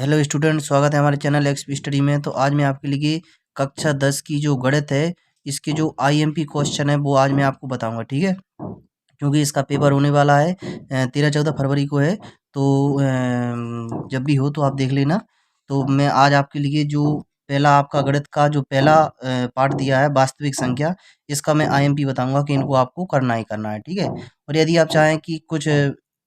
Hello student, स्वागत है हमारे चैनल एक्सपी स्टडी में। तो आज मैं आपके लिए कक्षा 10 की जो गणित है, इसके जो आईएमपी क्वेश्चन है वो आज मैं आपको बताऊंगा, ठीक है। क्योंकि इसका पेपर होने वाला है 13-14 फरवरी को है। तो जब भी हो तो आप देख लेना। तो मैं आज आपके लिए जो पहला आपका गणित का जो पहला पार्ट दिया है, वास्तविक संख्या, इसका मैं आईएमपी बताऊंगा कि इनको आपको करना ही करना है, ठीक है। और यदि आप चाहें कि कुछ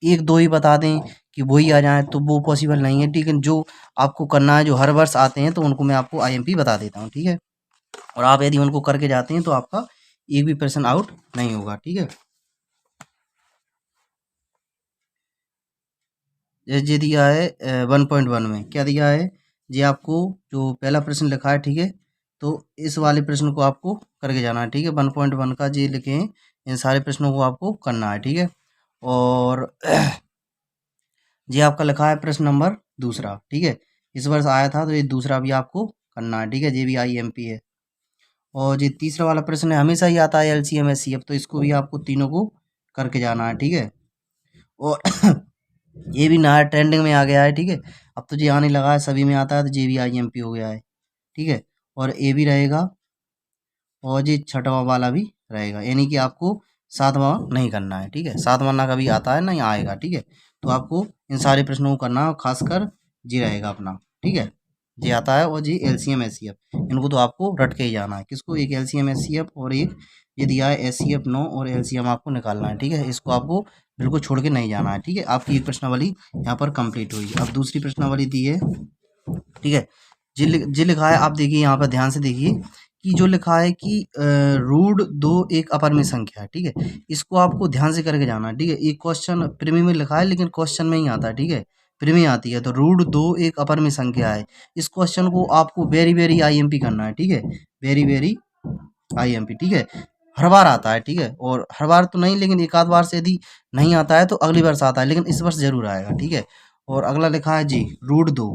एक दो ही बता दें कि वही आ जाए तो वो पॉसिबल नहीं है, लेकिन जो आपको करना है, जो हर वर्ष आते हैं, तो उनको मैं आपको आईएमपी बता देता हूँ, ठीक है। और आप यदि उनको करके जाते हैं तो आपका एक भी पर्सन आउट नहीं होगा, ठीक है। ये दिया है 1.1 में क्या दिया है, ये आपको जो पहला प्रश्न लिखा है, ठीक है। तो इस वाले प्रश्न को आपको करके जाना है, ठीक है। 1.1 का ये लिखे हैं, इन सारे प्रश्नों को आपको करना है, ठीक है। और ये आपका लिखा है प्रश्न नंबर दूसरा, ठीक है। इस वर्ष आया था तो ये दूसरा भी आपको करना है, ठीक है। ये भी आईएमपी है। और ये तीसरा वाला प्रश्न है, हमेशा ही आता है एलसीएम एचसीएफ, तो इसको भी आपको तीनों को करके जाना है, ठीक है। और ये भी नया ट्रेंडिंग में आ गया है, ठीक है। अब तो ये आने लगा है, सभी में आता है, तो ये भी आईएमपी हो गया है, ठीक है। और ए भी रहेगा और ये छठवां वाला भी रहेगा, यानी कि आपको सातवां नहीं करना है, ठीक है। सातवां ना कभी आता है नहीं आएगा, ठीक है। तो आपको इन सारे प्रश्नों को करना है, खासकर जी रहेगा अपना, ठीक है। जी आता है और जी एलसीएम एचसीएफ, इनको तो आपको रट के ही जाना है। किसको? एक एलसीएम एचसीएफ और एक ये दिया है एचसीएफ 9 और एलसीएम आपको निकालना है, ठीक है। इसको आपको बिल्कुल छोड़ के नहीं जाना है, ठीक है। आपकी एक प्रश्नावली यहाँ पर कंप्लीट हुई। अब दूसरी प्रश्नावली दी है, ठीक है। जी लिखा है, आप देखिए यहाँ पर ध्यान से देखिए कि जो लिखा है कि रूट 2 एक अपरिमेय संख्या है, ठीक है। इसको आपको ध्यान से करके जाना है, ठीक है। एक क्वेश्चन प्रीमियम में लिखा है, लेकिन क्वेश्चन में ही आता है, ठीक है। प्रीमियम आती है, तो रूट 2 एक अपरिमेय संख्या है। इस क्वेश्चन को आपको वेरी वेरी आईएमपी करना है, ठीक है। वेरी वेरी आईएमपी, ठीक है। हर बार आता है, ठीक है। और हर बार तो नहीं, लेकिन एक आध बार से यदि नहीं आता है तो अगली वर्ष आता है, लेकिन इस वर्ष जरूर आएगा, ठीक है। और अगला लिखा है जी रूट 2,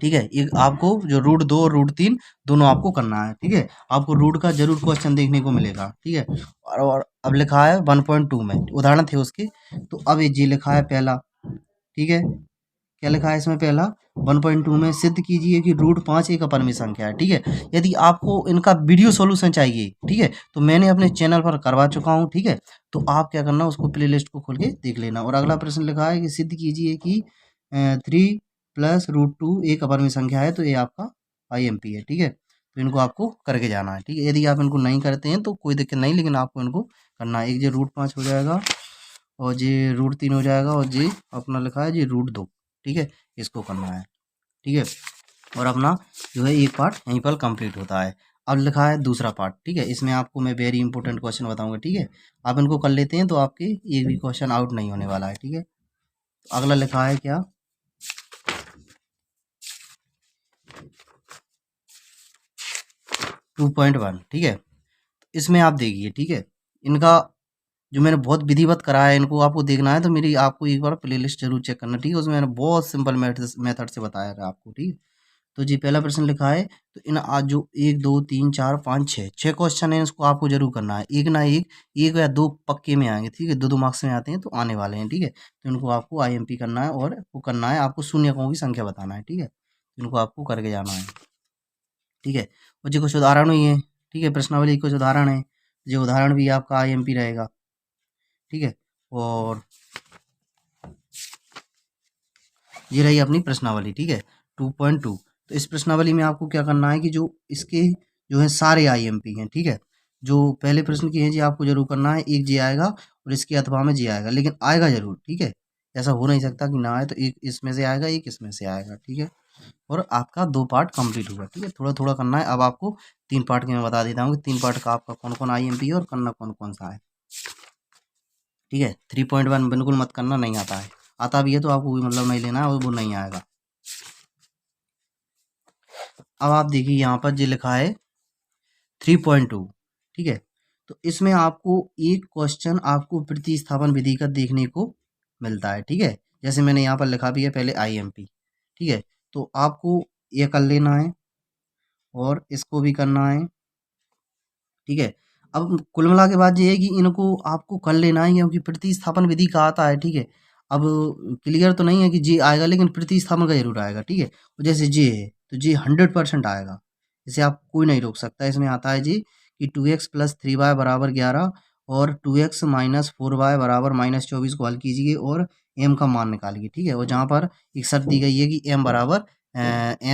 ठीक है। एक आपको जो रूट 2 और रूट 3 दोनों आपको करना है, ठीक है। आपको रूट का जरूर क्वेश्चन देखने को मिलेगा, ठीक है। और अब लिखा है 1.2 में उदाहरण थे उसके, तो अब ये जी लिखा है पहला, ठीक है। क्या लिखा है इसमें? पहला 1.2 में सिद्ध कीजिए कि रूट 5 एक अपरिमेय संख्या है, ठीक है। यदि आपको इनका वीडियो सॉल्यूशन चाहिए, ठीक है, तो मैंने अपने चैनल पर करवा चुका हूँ, ठीक है। तो आप क्या करना, उसको प्लेलिस्ट को खोल के देख लेना। और अगला प्रश्न लिखा है कि सिद्ध कीजिए कि 3 + रूट 2 एक अपरिमेय संख्या है, तो ये आपका आईएमपी है, ठीक है। तो इनको आपको करके जाना है, ठीक है। यदि आप इनको नहीं करते हैं तो कोई दिक्कत नहीं, लेकिन आपको इनको करना है। एक जो रूट 5 हो जाएगा और जी रूट 3 हो जाएगा और जी अपना लिखा है जी रूट 2, ठीक है। इसको करना है, ठीक है। और अपना जो है एक पार्ट यहीं पर कंप्लीट होता है। अब लिखा है दूसरा पार्ट, ठीक है। इसमें आपको मैं वेरी इंपॉर्टेंट क्वेश्चन बताऊंगा, ठीक है। आप इनको कर लेते हैं तो आपके एक भी क्वेश्चन आउट नहीं होने वाला है, ठीक है। तो अगला लिखा है क्या, 2.1, ठीक है। इसमें आप देखिए, ठीक है। इनका जो मैंने बहुत विधिवत कराया है, इनको आपको देखना है तो मेरी आपको एक बार प्लेलिस्ट जरूर चेक करना, ठीक है। उसमें मैंने बहुत सिंपल मेथड से बताया है आपको, ठीक है। तो जी पहला प्रश्न लिखा है, तो इन आज जो 1 2 3 4 5 6 क्वेश्चन है, इसको आपको जरूर करना है। एक ना एक या दो पक्के में आएंगे, ठीक है। दो दो मार्क्स में आते हैं तो आने वाले हैं, ठीक है। तो इनको आपको आईएमपी करना है और वो करना है आपको शून्यकों की संख्या बताना है, ठीक है। इनको आपको करके जाना है, ठीक है। और जी कुछ उदाहरण हुई है, ठीक है। प्रश्नावली कुछ उदाहरण है, जो उदाहरण भी आपका आईएमपी रहेगा, ठीक है। और ये रही अपनी प्रश्नावली, ठीक है। 2.2। तो इस प्रश्नावली में आपको क्या करना है कि जो इसके जो है सारे आईएमपी हैं, ठीक है। जो पहले प्रश्न की है जी आपको जरूर करना है, एक जी आएगा और इसके अथवा में जी आएगा, लेकिन आएगा जरूर, ठीक है। ऐसा हो नहीं सकता कि ना आए, तो एक इसमें से आएगा, एक इसमें से आएगा, ठीक है। और आपका 2 पार्ट कंप्लीट हुआ, ठीक है। थोड़ा थोड़ा करना है। अब आपको 3 पार्ट के मैं बता देता हूँ कि 3 पार्ट का आपका कौन कौन आईएमपी है और करना कौन कौन सा है, ठीक है। 3.1 बिल्कुल मत करना, नहीं आता है। आता भी है तो आपको भी मतलब नहीं लेना है, और वो नहीं आएगा। अब आप देखिए यहाँ पर जो लिखा है 3.2, ठीक है। तो इसमें आपको एक क्वेश्चन आपको प्रतिस्थापन विधि का देखने को मिलता है, ठीक है। जैसे मैंने यहाँ पर लिखा भी है पहले आईएमपी, ठीक है। तो आपको ये कर लेना है और इसको भी करना है, ठीक है। अब कुल मिला के बात ये है कि इनको आपको कर लेना है, क्योंकि प्रतिस्थापन विधि का आता है, ठीक है। अब क्लियर तो नहीं है कि जे आएगा, लेकिन प्रतिस्थापन का जरूर आएगा, ठीक है। तो जैसे जे है तो जे 100% आएगा, इसे आप कोई नहीं रोक सकता। इसमें आता है जी कि 2x प्लस 3y बराबर 11 और 2x माइनस 4y बराबर माइनस 24 को हल कीजिए और m का मान निकालिए, ठीक है। और जहाँ पर एक शर्त दी गई है कि m बराबर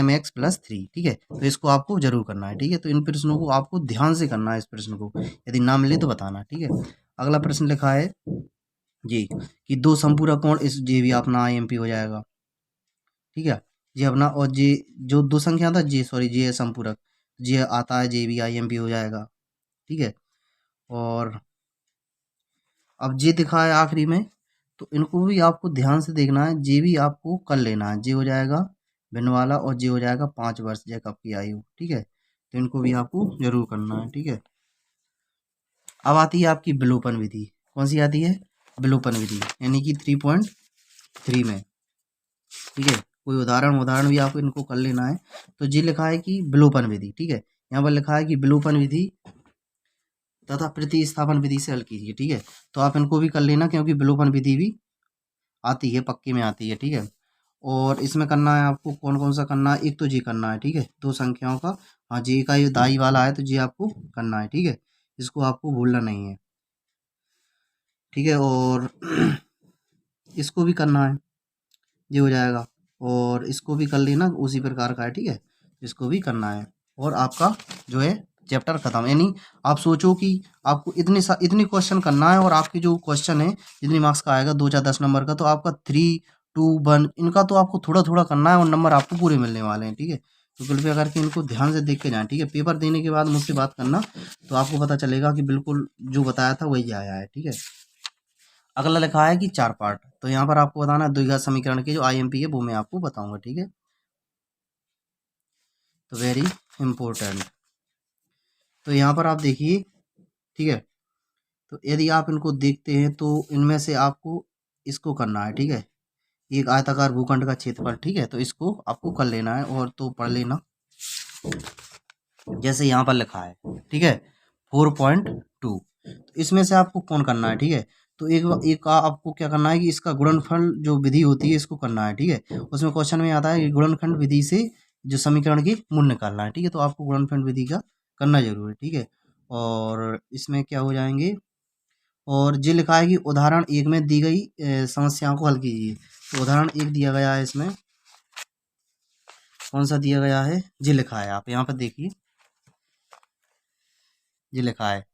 mx प्लस 3, ठीक है। तो इसको आपको जरूर करना है, ठीक है। तो इन प्रश्नों को आपको ध्यान से करना है, इस प्रश्न को यदि ना मिले तो बताना, ठीक है। अगला प्रश्न लिखा है जी कि दो संपूरक कोण, इस जे भी अपना आईएमपी हो जाएगा, ठीक है। जे अपना और जे जो दो संख्या था जे, सॉरी जे है संपूरक, जे आता है जे भी आईएमपी हो जाएगा, ठीक है। और अब जे दिखा है आखिरी में, तो इनको भी आपको ध्यान से देखना है। जे भी आपको कर लेना है, जे हो जाएगा भिन्न वाला और जे हो जाएगा 5 वर्ष जैकब की आयु, ठीक है। तो इनको भी आपको जरूर करना है, ठीक है। अब आती है आपकी विलोपन विधि। कौन सी आती है? विलोपन विधि, यानी कि 3.3 में, ठीक है। कोई उदाहरण भी आपको इनको कर लेना है। तो जी लिखा है कि विलोपन विधि, ठीक है। यहाँ पर लिखा है कि विलोपन विधि तथा प्रतिस्थापन विधि से हल कीजिए, ठीक है। तो आप इनको भी कर लेना, क्योंकि विलोपन विधि भी आती है, पक्के में आती है, ठीक है। और इसमें करना है आपको कौन कौन सा करना है, एक तो जी करना है, ठीक है, दो संख्याओं का। हाँ, जी का ये दाई वाला है तो जी आपको करना है, ठीक है। इसको आपको भूलना नहीं है, ठीक है। और इसको भी करना है, ये हो जाएगा। और इसको भी कर लेना, उसी प्रकार का है, ठीक है। इसको भी करना है और आपका जो है चैप्टर खत्म। यानी आप सोचो कि आपको इतनी क्वेश्चन करना है और आपकी जो क्वेश्चन है जितनी मार्क्स का आएगा 2 4 10 नंबर का, तो आपका 3 2 1 इनका तो आपको थोड़ा थोड़ा करना है और नंबर आपको पूरे मिलने वाले हैं, ठीक है। तो कृपया करके इनको ध्यान से देख के जाएं, ठीक है। पेपर देने के बाद मुझसे बात करना, तो आपको पता चलेगा कि बिल्कुल जो बताया था वही आया है, ठीक है। अगला लिखा है कि 4 पार्ट, तो यहाँ पर आपको बताना है द्विघात समीकरण के जो आईएमपी है वो मैं आपको बताऊंगा, ठीक है। तो वेरी इंपॉर्टेंट, तो यहाँ पर आप देखिए, ठीक है। तो यदि आप इनको देखते हैं तो इनमें से आपको इसको करना है, ठीक है। एक आयताकार भूखंड का क्षेत्रफल, ठीक है, तो इसको आपको कर लेना है और तो पढ़ लेना। जैसे यहाँ पर लिखा है, ठीक है, 4.2, तो इसमें से आपको कौन करना है, ठीक है। तो एक का आपको क्या करना है कि इसका गुणनफल जो विधि होती है इसको करना है, ठीक है। उसमें क्वेश्चन में आता है कि गुणनखंड विधि से जो समीकरण की मूल निकालना है, ठीक है। तो आपको गुणनखंड विधि का करना जरूर है, ठीक है। और इसमें क्या हो जाएंगे, और जो लिखा है कि उदाहरण 1 में दी गई समस्याओं को हल कीजिए। तो उदाहरण 1 दिया गया है, इसमें कौन सा दिया गया है, जी लिखा है, आप यहाँ पर देखिए, जी लिखा है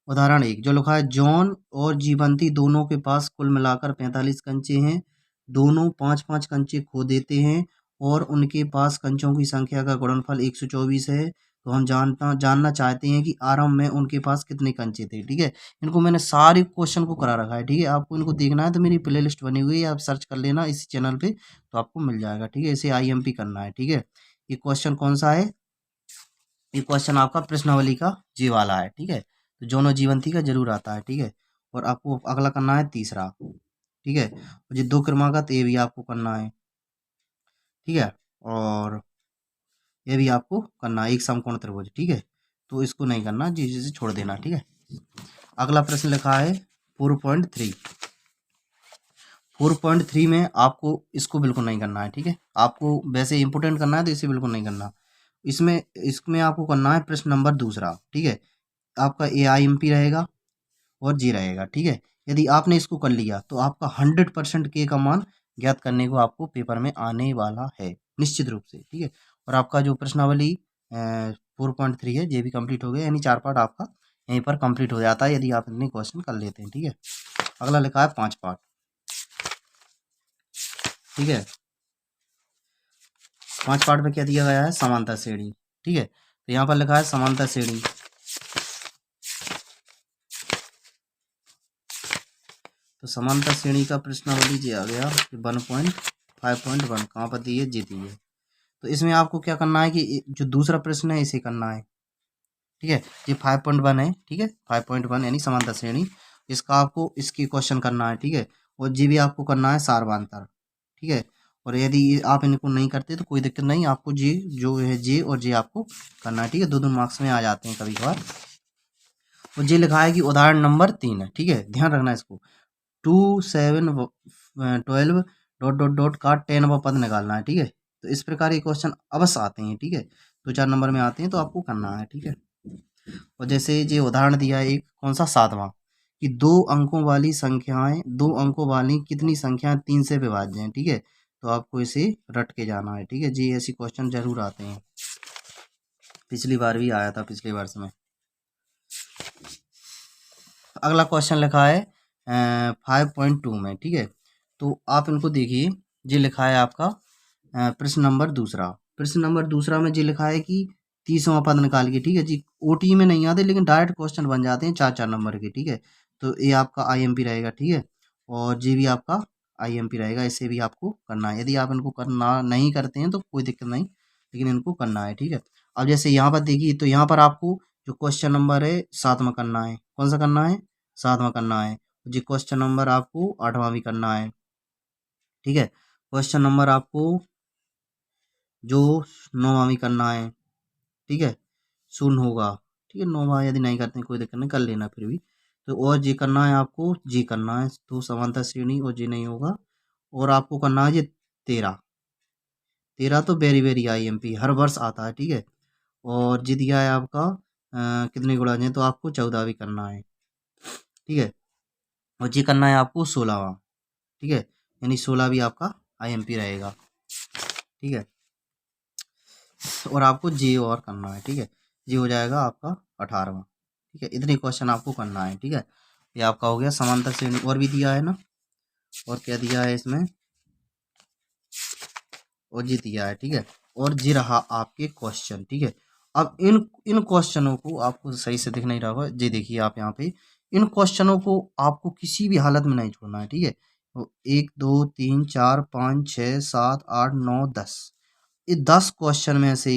उदाहरण 1 जो लिखा है, जॉन और जीवंती दोनों के पास कुल मिलाकर 45 कंचे हैं। दोनों 5 5 कंचे खो देते हैं और उनके पास कंचों की संख्या का गुणनफल 124 है। तो हम जानना चाहते हैं कि आरंभ में उनके पास कितने कंचे थे, ठीक है। इनको मैंने सारे क्वेश्चन को करा रखा है, ठीक है। आपको इनको देखना है तो मेरी प्ले लिस्ट बनी हुई है, आप सर्च कर लेना इस चैनल पे, तो आपको मिल जाएगा, ठीक है। इसे आईएमपी करना है, ठीक है। ये क्वेश्चन कौन सा है, ये क्वेश्चन आपका प्रश्नावली का जी वाला है, ठीक है। तो जोनो जीवंती का जरूर आता है, ठीक है। और आपको अगला करना है तीसरा, ठीक है। और ये 2 क्रमागत ये भी आपको करना है, ठीक है। और ये भी आपको करना है, एक समकोण त्रिभुज, ठीक है। तो इसको नहीं करना, जी से छोड़ देना, ठीक है। अगला प्रश्न लिखा है 4.3। 4.3 में आपको इसको बिल्कुल नहीं करना है, ठीक है। आपको वैसे इंपोर्टेंट करना है तो इसे बिल्कुल नहीं करना। इसमें आपको करना है प्रश्न नंबर दूसरा, ठीक है। आपका AIMP रहेगा और जी रहेगा, ठीक है। यदि आपने इसको कर लिया तो आपका 100% के का मान ज्ञात करने को आपको पेपर में आने वाला है, निश्चित रूप से, ठीक है। और आपका जो प्रश्नावली 4.3 है ये भी कंप्लीट हो गया, यानी 4 पार्ट आपका यहीं पर कंप्लीट हो जाता है यदि आप इतने क्वेश्चन कर लेते हैं, ठीक है। अगला लिखा है 5 पार्ट, ठीक है। 5 पार्ट में क्या दिया गया है, समांतर श्रेणी, ठीक है। तो यहाँ पर लिखा है समांतर श्रेणी, तो समांतर श्रेणी का प्रश्नावली जी आ गया 1.5.1, कहाँ पर दी है, जी दी है। तो इसमें आपको क्या करना है कि जो दूसरा प्रश्न है इसे करना है, ठीक है। ये 5.1 है, ठीक है, 5.1 यानी समांतर श्रेणी, इसका आपको इसकी क्वेश्चन करना है, ठीक है। और जी भी आपको करना है सारवांतर, ठीक है। और यदि आप इनको नहीं करते तो कोई दिक्कत नहीं, आपको जी जो है जे और जे आपको करना है, ठीक है। 2 मार्क्स में आ जाते हैं कभी कभार। और जे लिखा है कि उदाहरण नंबर 3 है, ठीक है, ध्यान रखना इसको। 2 7 12 डॉट डॉट डॉट का 10वां पद निकालना है, ठीक है। तो इस प्रकार के क्वेश्चन अवश्य आते हैं, ठीक है। 2-4 नंबर में आते हैं, तो आपको करना है, ठीक है। और जैसे ये उदाहरण दिया है एक कौन सा 7वां कि 2 अंकों वाली संख्याएं 2 अंकों वाली कितनी संख्याएं 3 से विभाज्य हैं, ठीक है। तो आपको इसे रट के जाना है, ठीक है जी। ऐसी क्वेश्चन जरूर आते हैं, पिछली बार भी आया था, पिछले वर्ष में। अगला क्वेश्चन लिखा है 5.2 में, ठीक है। तो आप इनको देखिए, ये लिखा है आपका प्रश्न नंबर दूसरा। प्रश्न नंबर दूसरा में ये लिखा है कि 30वां पद निकाल के, ठीक है जी। ओटी में नहीं आते, लेकिन डायरेक्ट क्वेश्चन बन जाते हैं 4-4 नंबर के, ठीक है। तो ये आपका आईएमपी रहेगा, ठीक है। और ये भी आपका आईएमपी रहेगा, इसे भी आपको करना है। यदि आप इनको करना नहीं करते हैं तो कोई दिक्कत नहीं, लेकिन इनको करना है, ठीक है। अब जैसे यहाँ पर देखिए, तो यहाँ पर आपको जो क्वेश्चन नंबर है 7वां करना है। कौन सा करना है? 7वां करना है। जी क्वेश्चन नंबर आपको 8वां भी करना है, ठीक है। क्वेश्चन नंबर आपको जो 9वां भी करना है, ठीक है। शून्य होगा, ठीक है। 9वां यदि नहीं करते हैं कोई दिक्कत नहीं, कर लेना फिर भी। तो और जी करना है आपको, जी करना है तो समांतर श्रेणी, और जी नहीं होगा। और आपको करना है ये 13। 13 तो वेरी वेरी आईएमपी हर वर्ष आता है, ठीक है। और जी दिया है आपका कितने गुणा हैं, तो आपको 14 भी करना है, ठीक है। और जी करना है आपको 16वां, ठीक है। यानी 16 भी आपका आईएमपी रहेगा, ठीक है। और आपको जी और करना है, ठीक है। जी हो जाएगा आपका 18वां, ठीक है। इतने क्वेश्चन आपको करना है, ठीक है। ये आपका हो गया समांतर श्रेणी। और भी दिया है ना, और क्या दिया है इसमें, और जी दिया है, ठीक है। और जी रहा आपके क्वेश्चन, ठीक है। अब इन इन क्वेश्चनों को आपको सही से दिख नहीं रहा होगा, जी देखिए आप यहाँ पे, इन क्वेश्चनों को आपको किसी भी हालत में नहीं छोड़ना है, ठीक है। तो 1 2 3 4 5 6 7 8 9 10, ये 10 क्वेश्चन में से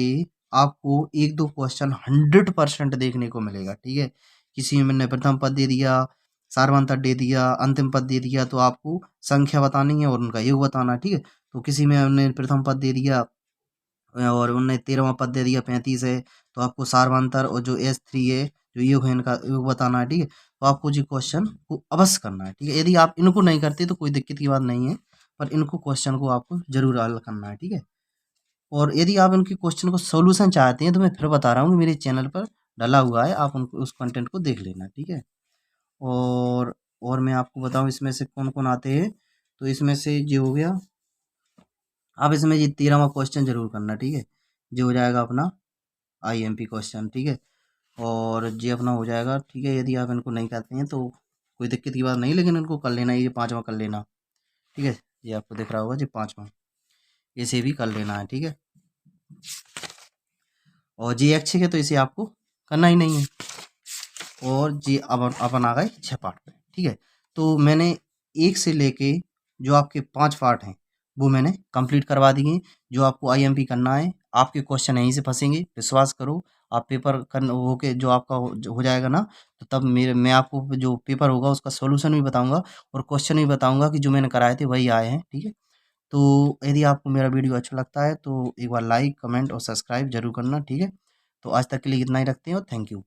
आपको 1-2 क्वेश्चन 100% देखने को मिलेगा, ठीक है। किसी में ने प्रथम पद दे दिया, सार्वंतर दे दिया, अंतिम पद दे दिया, तो आपको संख्या बतानी है और उनका योग बताना है, ठीक है। तो किसी में हमने प्रथम पद दे दिया और उनने 13वां पद दे दिया 35 है, तो आपको सार्वंतर और जो S3 है जो योग है इनका योग बताना है, ठीक है। तो आपको जी क्वेश्चन को अवश्य करना है, ठीक है। यदि आप इनको नहीं करते तो कोई दिक्कत की बात नहीं है, पर इनको क्वेश्चन को आपको जरूर हल करना है, ठीक है। और यदि आप इनके क्वेश्चन को सॉल्यूशन चाहते हैं तो मैं फिर बता रहा हूँ, मेरे चैनल पर डला हुआ है, आप उनको उस कंटेंट को देख लेना, ठीक है। और मैं आपको बताऊँ इसमें से कौन कौन आते हैं, तो इसमें से जो हो गया, आप इसमें ये 13वां क्वेश्चन जरूर करना, ठीक है। जो हो जाएगा अपना आईएमपी क्वेश्चन, ठीक है। और ये अपना हो जाएगा, ठीक है। यदि आप इनको नहीं करते हैं तो कोई दिक्कत की बात नहीं, लेकिन इनको कर लेना, ये 5वां कर लेना, ठीक है। ये आपको दिख रहा होगा जी 5वां, इसे भी कर लेना है, ठीक है। और जी ऐच्छिक है तो इसे आपको करना ही नहीं है। और जी अब अपन आ गए 6 पार्ट पे, ठीक है। तो मैंने 1 से लेके जो आपके 5 पार्ट हैं वो मैंने कंप्लीट करवा दिए। जो आपको आईएमपी करना है, आपके क्वेश्चन यहीं से फंसेंगे, विश्वास करो। आप पेपर कर हो के जो आपका हो जाएगा ना, तो तब मैं आपको जो पेपर होगा उसका सॉल्यूशन भी बताऊंगा और क्वेश्चन भी बताऊंगा कि जो मैंने कराए थे वही आए हैं, ठीक है। तो यदि आपको मेरा वीडियो अच्छा लगता है तो एक बार लाइक कमेंट और सब्सक्राइब जरूर करना, ठीक है। तो आज तक के लिए इतना ही रखते हैं और थैंक यू।